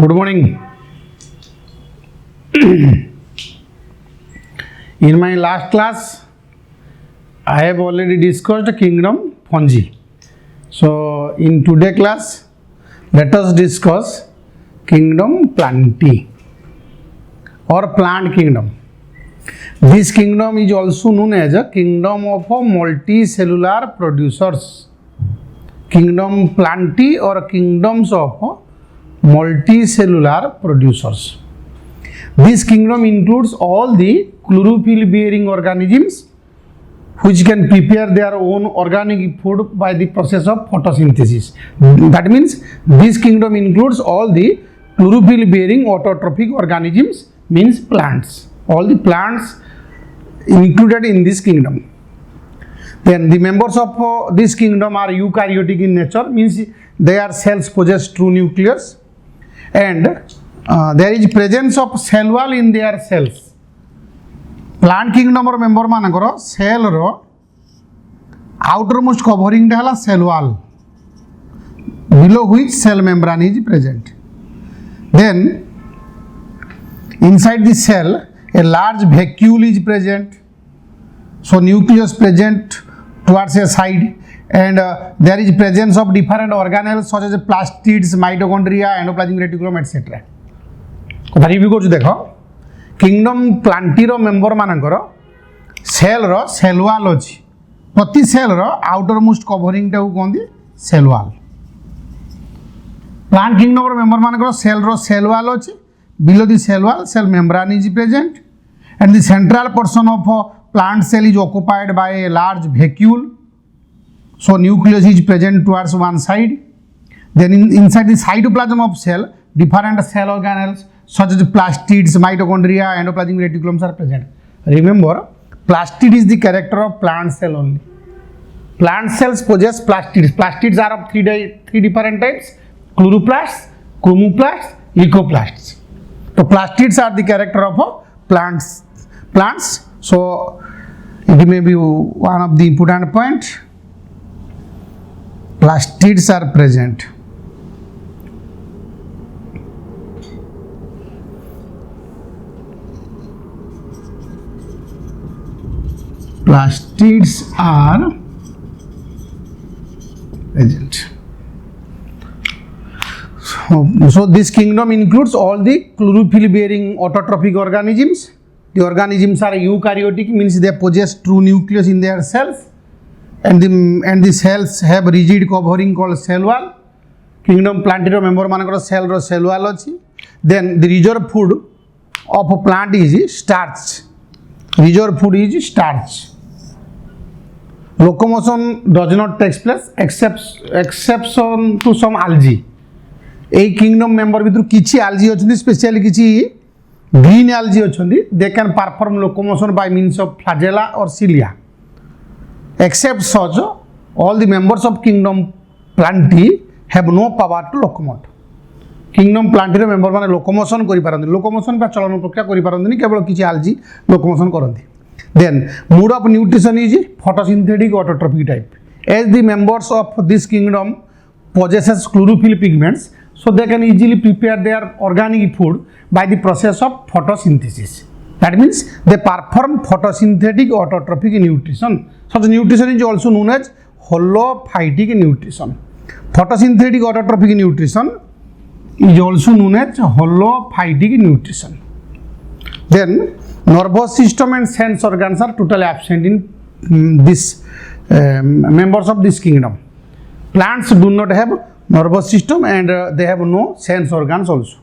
Good morning. In my last class, I have already discussed kingdom fungi. So, in today's class, let us discuss kingdom plantae or plant kingdom. This kingdom is also known as a kingdom of multicellular producers. Kingdom plantae or kingdoms of multicellular producers. This kingdom includes all the chlorophyll bearing organisms which can prepare their own organic food by the process of photosynthesis. That means this kingdom includes all the chlorophyll bearing autotrophic organisms, means plants. All the plants included in this kingdom. Then the members of this kingdom are eukaryotic in nature, means their cells possess true nucleus, and there is presence of cell wall in their cells. Plant kingdom or member manakar cell ro outermost covering hala cell wall, below which cell membrane is present. Then inside the cell a large vacuole is present, so nucleus present towards a side, and there is presence of different organelles such as plastids, mitochondria, endoplasmic reticulum, etc. କଥା review କରୁଛୁ ଦେଖ, kingdom ପ୍ଲାଣ୍ଟିର member ମାନଙ୍କର ସେଲ୍ର cell wall ଅଛି, ପ୍ରତି ସେଲ୍ର outer most କଭରିଂଟାକୁ କୁହନ୍ତି cell wall. Plant କିଙ୍ଗଡମ୍ର member ମାନଙ୍କର ସେଲ୍ର cell wall ଅଛି, below the cell wall cell membrane is present, and the central portion of plant cell is occupied by a large vacuole, so nucleus is present towards one side. Then inside the cytoplasm of cell different cell organelles such as plastids, mitochondria, endoplasmic reticulums are present. Remember, plastid is the character of plant cell only. Plant cells possess plastids. Plastids are of three different types: chloroplasts, chromoplasts, leucoplasts. So plastids are the character of plants. So it may be one of the important points. Plastids are present. Plastids are present. So this kingdom includes all the chlorophyll bearing autotrophic organisms. The organisms are eukaryotic, means they possess true nucleus in their cells, and the cells have rigid covering called cell wall. Kingdom plantae member manakar cell ro cell wall achi. Then the reserve food of a plant is starch. Reserve food is starch. Locomotion does not take place exception to some algae. এই kingdom member ভিতর কিছু algae অଛନ୍ତି, specially কিছু green algae অଛନ୍ତି, they can perform locomotion by means of flagella or cilia. Except such, all the members of kingdom plantae have no power to locomote. Kingdom plantae member মানে locomotion করি পারନ୍ତି, locomotion বা চলন প্রক্রিয়া করি পারন্তিনি, কেবল কিছু আলজি লোকোমোশন করନ୍ତି. Then mode of nutrition is photosynthetic autotrophic type. As the members of this kingdom possesses chlorophyll pigments, so they can easily prepare their organic food by the process of photosynthesis. That means they perform photosynthetic autotrophic nutrition. Such nutrition is also known as holophytic nutrition. Photosynthetic autotrophic nutrition is also known as holophytic nutrition. Then nervous system and sense organs are totally absent in this members of this kingdom. Plants do not have nervous system, and they have no sense organs also.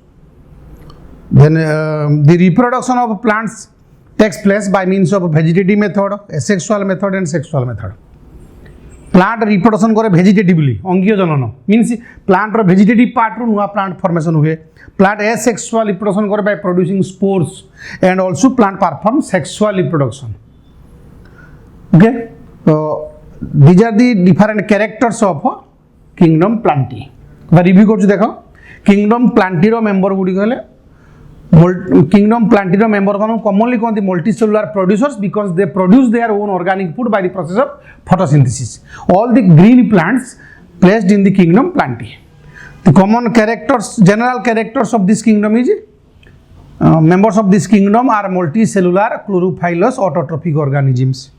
Then the reproduction of plants takes place by means of vegetative method, asexual method, and sexual method. Plant reproduction करे vegetatively, अंगीय जनन means plant रो vegetative part रो नुआ plant formation हुए. Plant asexual reproduction करे by producing spores, and also plant perform sexual reproduction. Okay, so these are the different characters of kingdom plantae. Review करछु देखो, kingdom plantae रो member गुडी कहले kingdom plantae member मानु commonly कहते multicellular producers because they produce their own organic food by the process of photosynthesis. All the green plants placed in the kingdom plantae. The common characters, general characters of this kingdom is members of this kingdom are multicellular, chlorophyllous, autotrophic organisms.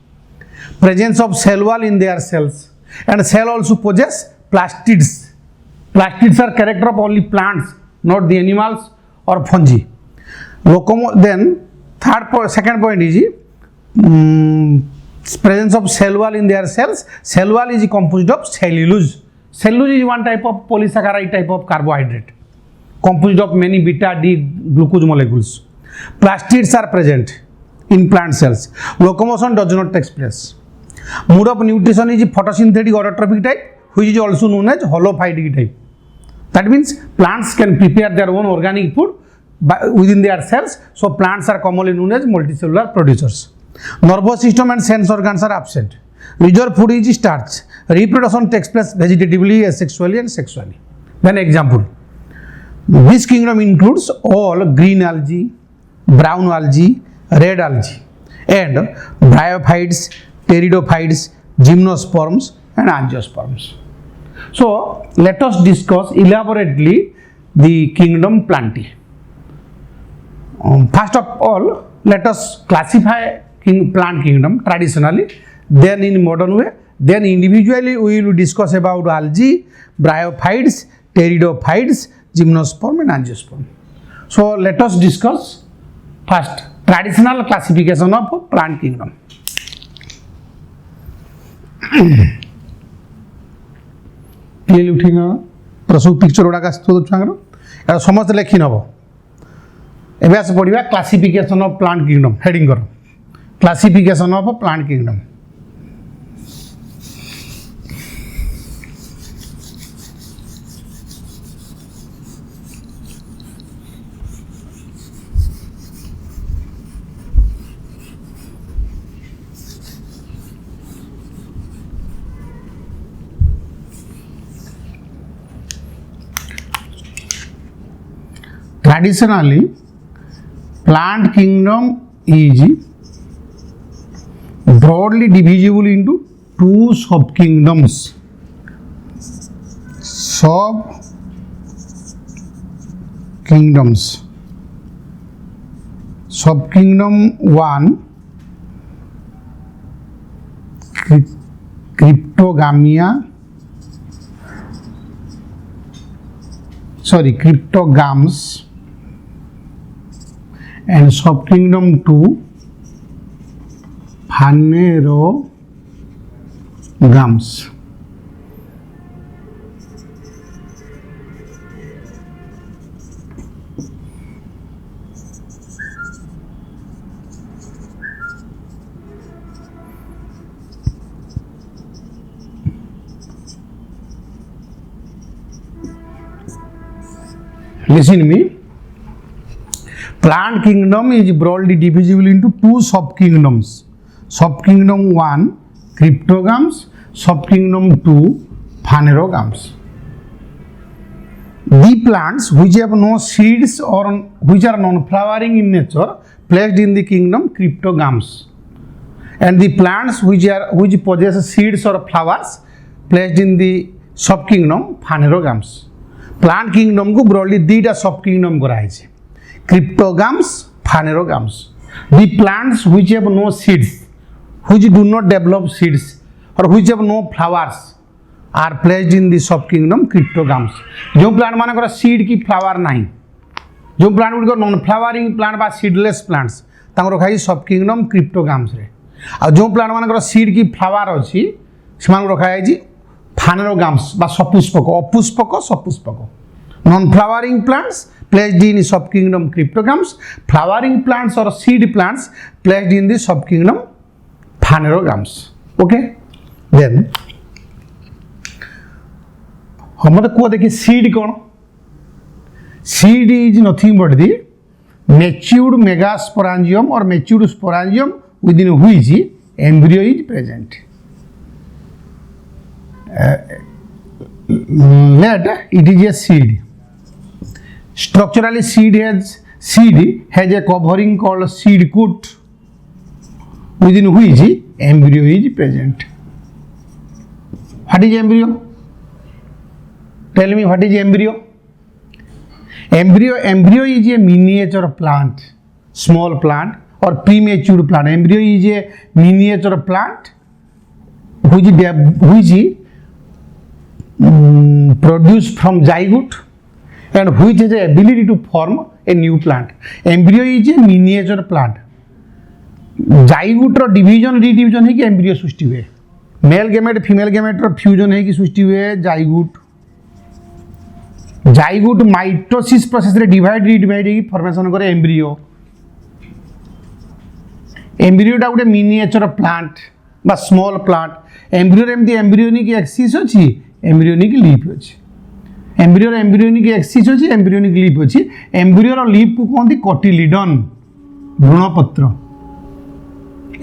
Presence of cell wall in their cells, and cell also possess plastids. Plastids are character of only plants, not the animals or fungi. Then second point is presence of cell wall in their cells. Cell wall is composed of cellulose. Cellulose is one type of polysaccharide type of carbohydrate composed of many beta D glucose molecules. Plastids are present in plant cells. Locomotion does not take place. Mode of nutrition is photosynthetic autotrophic type, which is also known as holophytic type. That means plants can prepare their own organic food within their cells. So plants are commonly known as multicellular producers. Nervous system and sense organs are absent. Reserve food is starch. Reproduction takes place vegetatively, asexually and sexually. Then example. This kingdom includes all green algae, brown algae, red algae, and bryophytes, pteridophytes, gymnosperms and angiosperms. So let us discuss elaborately the kingdom Plantae. First of all, let us classify plant kingdom traditionally, then in modern way, then individually we will discuss about algae, bryophytes, pteridophytes, gymnosperm and angiosperm. So let us discuss first traditional classification of plant kingdom. Clearly उठी पूरा सब picture गुड़ाक छुआर समस्त लेखि नब एवं पढ़ा classification of plant kingdom heading कर classification of plant kingdom. Traditionally, plant kingdom is broadly divisible into two subkingdoms. Subkingdom 1, cryptogams, and subkingdom 2, phanerogams. Listen to me. Plant kingdom is broadly divisible into two subkingdoms. Subkingdom 1, cryptogams. Subkingdom 2, phanerogams. The plants which have no seeds or which are non-flowering in nature placed in the kingdom cryptogams, and the plants which possess seeds or flowers placed in the subkingdom phanerogams. Plant kingdom को broadly दीटा subkingdom कराई cryptogams, phanerogams. The plants which have no seeds, which do not develop seeds, or which have no flowers, are placed in the subkingdom cryptogams. जो plant मानकर seed की flower नहीं, जो plant गुड़िक non flowering plant बा seedless plants तांको रखा सबकिंगडम क्रिप्टोगाम्स रे. आ जो प्लांट मानकर सीड की फ्लावर अच्छी से रखा फानेरोगाम्स बा सपुष्पक, अपुष्पक, सपुष्पक. Non flowering plants placed in subkingdom cryptogams. Flowering plants or seed plants placed in the subkingdom phanerogams. Okay, then हमारे को देखिए seed कौन? Seed is nothing but the matured megasporangium or matured sporangium within which embryo is present. Let it is a seed. Structurally, seed has a covering called seed coat within which embryo is present. What is embryo? Tell me what is embryo? Embryo is a miniature plant, small plant or premature plant. Embryo is a miniature plant which produced from zygote and which has the ability to form a new plant. Embryo is a miniature plant. Zygote division redivision है कि embryo सृष्टि हुए. Male gamete female gamete fusion है कि सृष्टि हुए zygote. Zygote mitosis process रे divide की formation करे embryo. एम्ब्रियोटा गोटे मिनिएचर प्लांट बा स्मॉल प्लांट. एम्ब्रियो एमती एम्ब्रियोनिक एक्सिस अच्छी एम्ब्रियोनिक लीफ अच्छी. एम्ब्रियो एम्ब्रियोनिक एक्सिस अच्छी एम्ब्रियोनिक लीफ अच्छी. एम्ब्रियो लीफ को कहते cotyledon भ्रूणपत्र.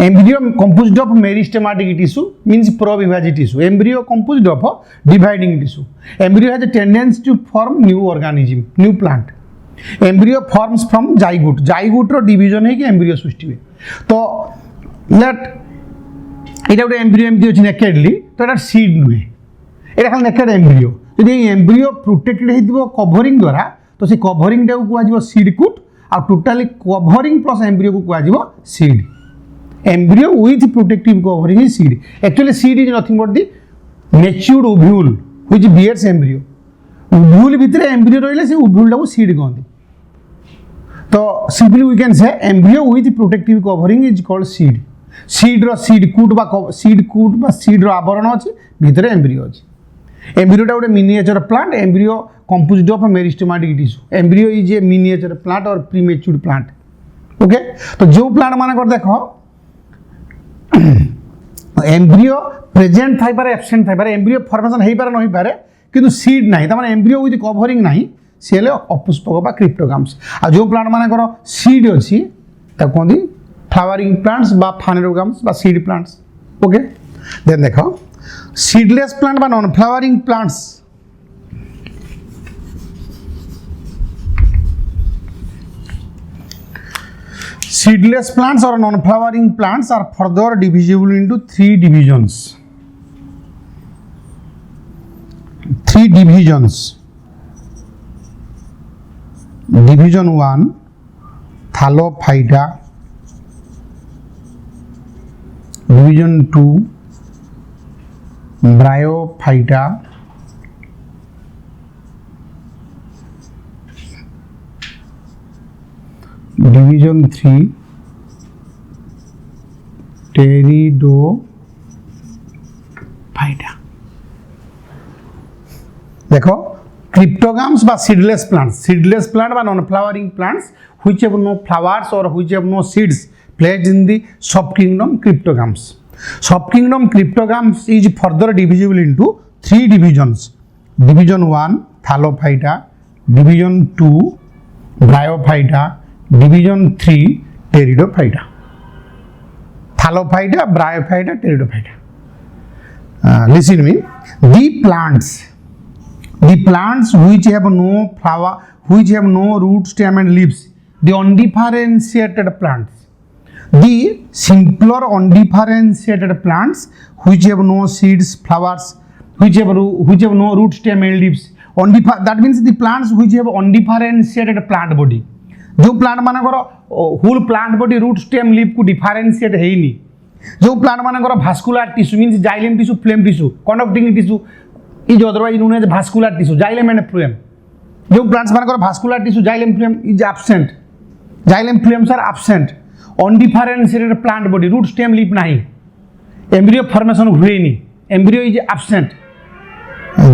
Embryo composed of meristematic tissue means provivacious tissue. Embryo composed of dividing tissue. Embryo has a tendency to form new organism, new plant. Embryo forms from zygote. Zygote रो division है कि embryo सृष्टि हुए. तो let इटा गोटे embryo एमती अछि nakedly तो एटा seed नुहे. एटा खाली naked embryo. यदि embryo protected हेतिबो covering द्वारा तो से covering टाକୁ कुआजिबो seed coat और totally covering plus embryo को कुआजिबो seed. Embryo with protective covering is seed. Actually, seed is nothing but the matured ovule which bears embryo. Ovule भितरे embryo रहिले से ovule टाको seed कहते. तो simply we can say embryo with protective covering is called seed. Seed row seed coat बा seed रो आवरण अछि भितरे embryo अछि. Embryo टा गोटे miniature plant. Embryo composed of meristematic tissue. Embryo is a miniature plant or premature plant. Okay? तो जो plant माने कर देखो एम्ब्रियो प्रेजेंट थाई पारे एब्सेंट थाई पारे. एम्ब्रियो फॉर्मेशन हेई पारे नहीं पारे किंतु सीड नाही. तामाने एम्ब्रियो विथ कवरिंग नाही से हेले अपुष्पक बा क्रिप्टोगाम्स. आ जो प्लांट माने करो सीड अछि ता कोंदी फ्लावरिंग प्लांट्स बा फानेरोगाम्स बा सीड प्लांट्स. ओके देन देखो सीडलेस प्लांट बा non flowering plants. Seedless plants or non-flowering plants are further divisible into three divisions. Division 1, Thallophyta. Division 2, Bryophyta. Division 3, Pteridophyta. देखो cryptogams बा seedless plant बा non-flowering plants which have no flowers or which have no seeds placed in the subkingdom cryptogams. Subkingdom cryptogams is further divisible into three divisions. Division 1, Thallophyta. Division 2, Bryophyta. Division 3, Pteridophyta. Thallophyta, Bryophyta, Pteridophyta. Listen to me. The plants which have no flower, which have no root, stem and leaves, the undifferentiated plants. The simpler undifferentiated plants which have no seeds, flowers, which have no root, stem and leaves. That means the plants which have undifferentiated plant body. जो plant मानकर whole plant body root stem leaf को differentiate हेनी. जो plant मानकर vascular tissue means xylem tissue phloem tissue conducting tissue is otherwise known as vascular tissue xylem and phloem. जो plants मानकर vascular tissue xylem phloem is absent. Xylem phloems are absent. Undifferentiated plant body root stem leaf नहीं. Embryo formation हुएनी. Embryo is absent.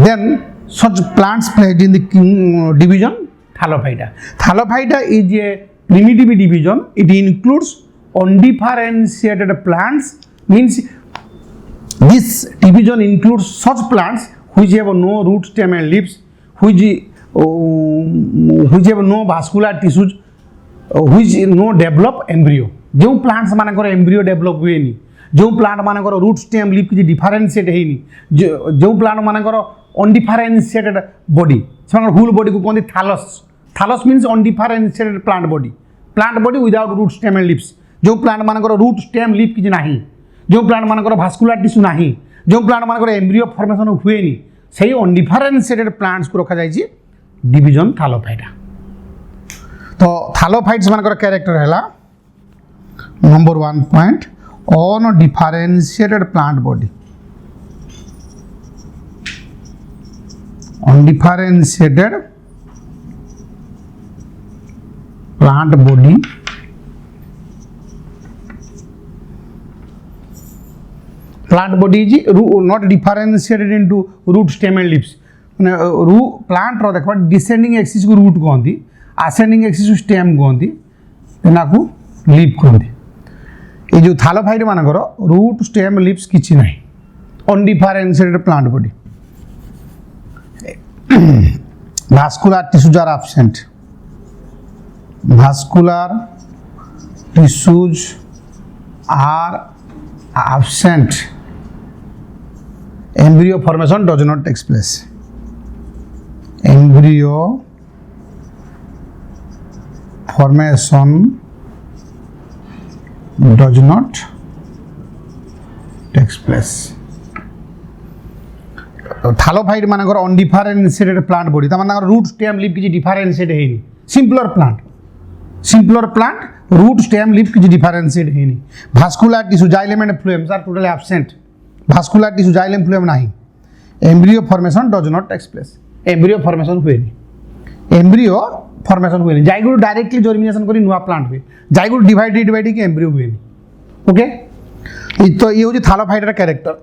Then such plants placed in the division Thallophyta. Thallophyta is a primitive division. It includes undifferentiated plants. Means this division includes such plants which have no root, stem and leaves, which have no vascular tissues, which no develop embryo. जो plants मानकर embryo develop हुए नहीं, जो plant मानकर root, stem, leaf किसी differentiate है नहीं, जो plant मानकर undifferentiated body, समानकर whole body को कौन दी thallus. Thallus means undifferentiated plant body without root, stem and leaves. जो plant मानकर root, stem, leaf किसी नहीं, जो plant मानकर vascular tissue नहीं, जो plant मानकर embryo formation हुए नहीं, सही अनडिफरेंशिएटेड प्लांट्स को रखा जाइए डिवीजन थालोफाइटा। तो थालोफाइट्स मानकर कैरेक्टर है number 1 point undifferentiated plant body. Undifferentiated plant body plant body is not differentiated into root stem and leaves. माने प्लांट रो देखो डिसेंडिंग एक्सिस को रूट कहती, आसेंडिंग एक्सिस को स्टेम कहती, को लीफ कहती। ये जो थालोफाइट मानकर रूट स्टेम लीव्स किछि नाही, undifferentiated plant body. vascular tissues are absent. Vascular tissues are absent. Embryo formation does not take place. Embryo formation does not take place. Thallophyte मानकर अनडिफरेंशिएटेड प्लांट बॉडी तार root stem leaf किसी differentiate है simpler plant root stem leaf किसी differentiate है। Vascular tissue xylem and phloem are totally absent. Vascular tissue xylem phloem नहीं। Embryo formation does not take place. Embryo formation हुए embryo formation हुए zygote directly germination करी नुआ plant हुए zygote divide की embryo हुए। ओके तो ये हूँ थालोफाइटर character.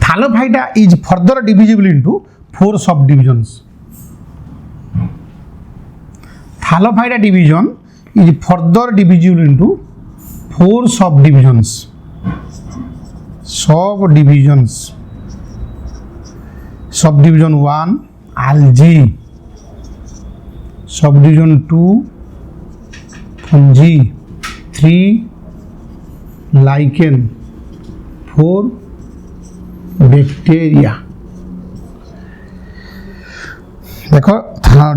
Thallophyta is further divisible into 4 subdivisions. Thallophyta division is further divisible into 4 subdivisions. Subdivision 1 algae, subdivision 2 fungi, 3 lichen, 4 bacteria. देखो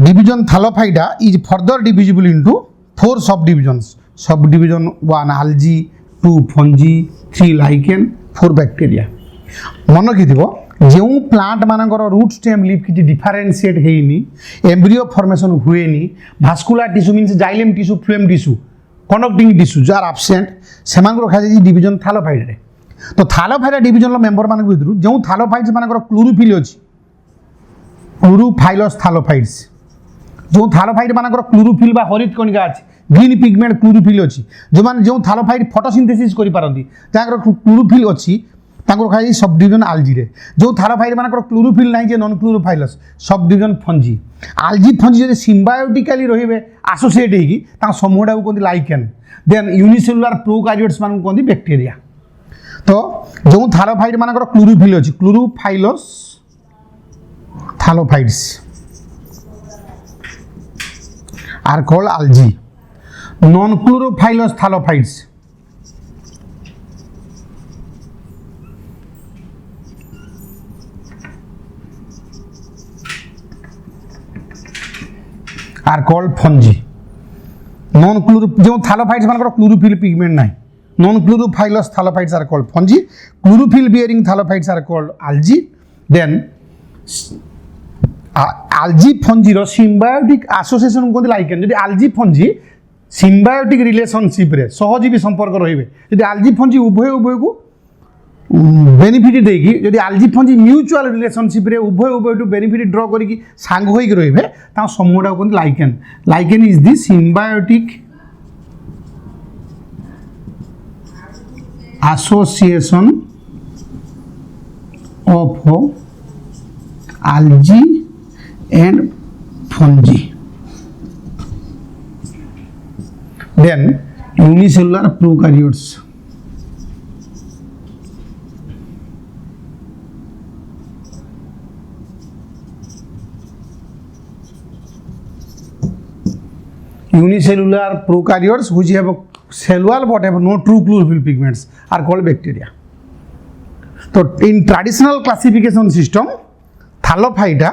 division thallophyta is further divisible into 4 sub divisions. Sub division 1 algae, 2 fungi, 3 lichen, 4 bacteria. मन रखि जो plant मानकर root stem leaf किसी differentiate होइनी, embryo formation हुएनी, vascular tissue means xylem tissue phloem tissue connecting tissue जार absent से रखा जाए डिवीजन थालोफाइटा। तो थालोफाइटा डिवीजन मेंबर मान भर जो थालोफाइट्स मानकर क्लोरोफिल अच्छी क्लोरोफाइलस थालोफाइट्स जो थालोफाइट मानकर क्लोरोफिल बा हरित कणिका अच्छी ग्रीन पिगमेंट क्लोरोफिल अच्छी जो माने जो थालोफाइट फोटोसिंथेसिस करि पारंती तांकर क्लोरोफिल अच्छी तांकर खाई सब डिवीजन आल्जी रे। जो थालोफाइट मानकर क्लोरोफिल नहीं जे non chlorophyllous sub division fungi. Algae fungi जदि सिम्बायोटिकली रहिबे एसोसिएट हेगी ता समूहटा को कहते लाइकेन। देन यूनिसेलुलर प्रोकार्योट्स मान कहते बैक्टीरिया। तो जो थालोफाइट मानकर क्लोरोफिल अच्छी chlorophyllous thallophytes are called algae. Non chlorophyllous thallophytes are called fungi. Non chloro जो थालोफाइट्स मानकर क्लोरोफिल पिगमेंट नहीं non chlorophyllous thallophytes are called fungi. Chlorophyll bearing thallophytes are called algae. Then algae fungi रो symbiotic association को lichen. जदि algae fungi symbiotic relationship रे सहजीवी संपर्क रहिबे जदि algae फंजी उभय को बेनिफिट देगी जदि algae फंजी म्यूचुअल रिलेशनशिप रे उभय टू बेनिफिट ड्रॉ करिकी सांग होइक रहिबे ता समूहटा को lichen. Lichen is the symbiotic association of algae and fungi. Then unicellular prokaryotes. Unicellular prokaryotes which have a cell but have no true chlorophyll pigments are called bacteria. So in traditional classification system, Thallophyta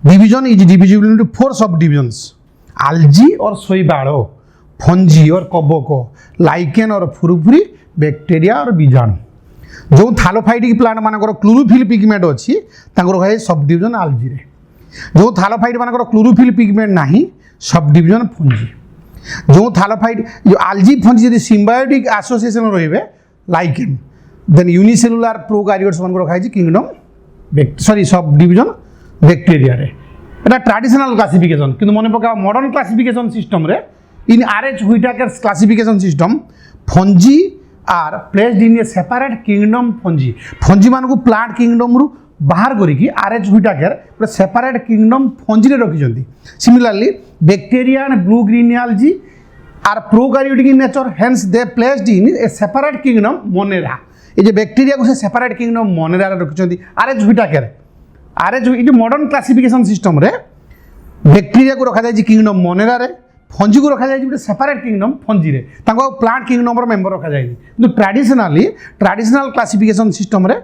division is divisible into 4 subdivisions: algae or शैवाल, fungi or कबक, lichen or Furfuri, bacteria or बीजाणु. जो थालोफाइटिक plant मानकर chlorophyll pigment अच्छी कहे sub division आलजी जो थालोफाइट मानकर chlorophyll pigment नहीं सब डिविजन फंजी जो थालोफाइट जो आलजी फंजी यदि सिम्बायोटिक एसोसिएशन रही लाइकेन देन यूनिसेलुलर प्रोकारियोट्स मान रखा kingdom sorry sub division bacteria रे এটা ट्रेडिशनल क्लासिफिकेशन किंतु मन पका मॉडर्न क्लासिफिकेशन सिस्टम रे in RH Whittaker's classification system fungi are placed in a separate kingdom fungi fungi मान को प्लांट किंगडम रु बाहर करिकी आरएच व्हिटाकर गोटे सेपरेट किंगडम फंजी रे रखिछंती similarly bacteria and blue green algae are prokaryotic in nature hence they placed in a separate kingdom Monera ये जो बैक्टेरिया को से सेपरेट किंगडम मोनेरा रे रखिछंती आरएच व्हिटाकर आरएच ये मॉडर्न क्लासिफिकेशन सिस्टम रे बैक्टेरिया को रखा जाय किंगडम मोनेरा रे फंजी को रखा जाए गोटे सेपरेट किंगडम फंजी रे तांको प्लांट किंगडम मेंबर रखा जाए किंतु ट्रेडिशनल क्लासिफिकेशन सिस्टम रे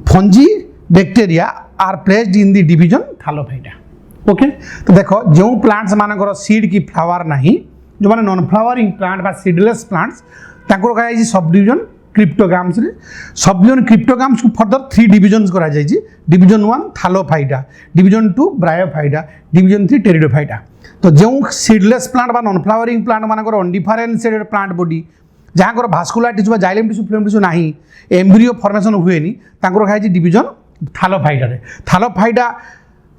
fungi bacteria are placed in the division thallophyta okay तो देखो जो प्लांट्स मानकर सीड की फ्लावर नहीं जो माने नॉन फ्लावरिंग प्लांट बा सीडलेस प्लांट्स तांको रखा जाए सब डिवीजन क्रिप्टोगाम्स रे सब डिवीजन क्रिप्टोगाम्स को फर्दर 3 डिविजन्स करा जाए division 1 thallophyta division 2 bryophyta division 3 pteridophyta तो जो सीडलेस प्लांट बा नॉन फ्लावरिंग प्लांट मानकर अनडिफरेंशिएटेड प्लांट बॉडी जहाँ भास्कुलर टिश्यू बा जाइलम टिश्यू फ्लोएम टिश्यू नहीं एम्ब्रियो फॉर्मेशन हुएनी तांको रखा है डिवीजन थालोफाइटा रे थालोफाइटा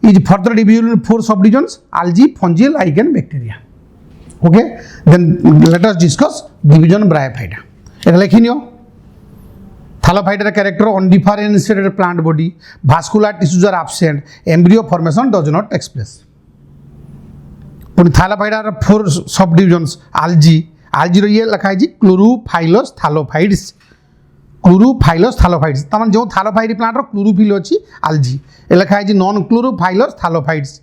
is further division 4 sub divisions algae fungi lichen bacteria okay then let us discuss division bryophyta एटा लिखि नियो thallophyta character undifferentiated plant body vascular tissues are absent embryo formation does not take place thallophyta 4 sub divisions आल्जी आल्जी ये लिखा है chlorophyllous थालोफाइड्स तमाम जो थालोफाइट plant chlorophyll अच्छी आल्जी ये लिखा है नॉन क्लोरोफाइलस थालोफाइड्स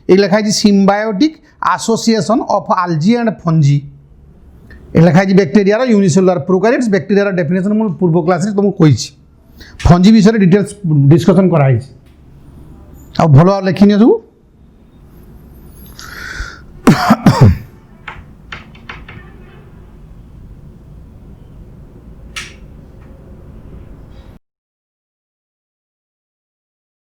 ये लिखा है symbiotic association of algae and fungi ये लिखा है bacteria unicellular prokaryotes bacteria definition मुझे पूर्व क्लास तुमको कही फंजी विषय डिटेल्स डिस्कशन कराई भल लिखिनि सब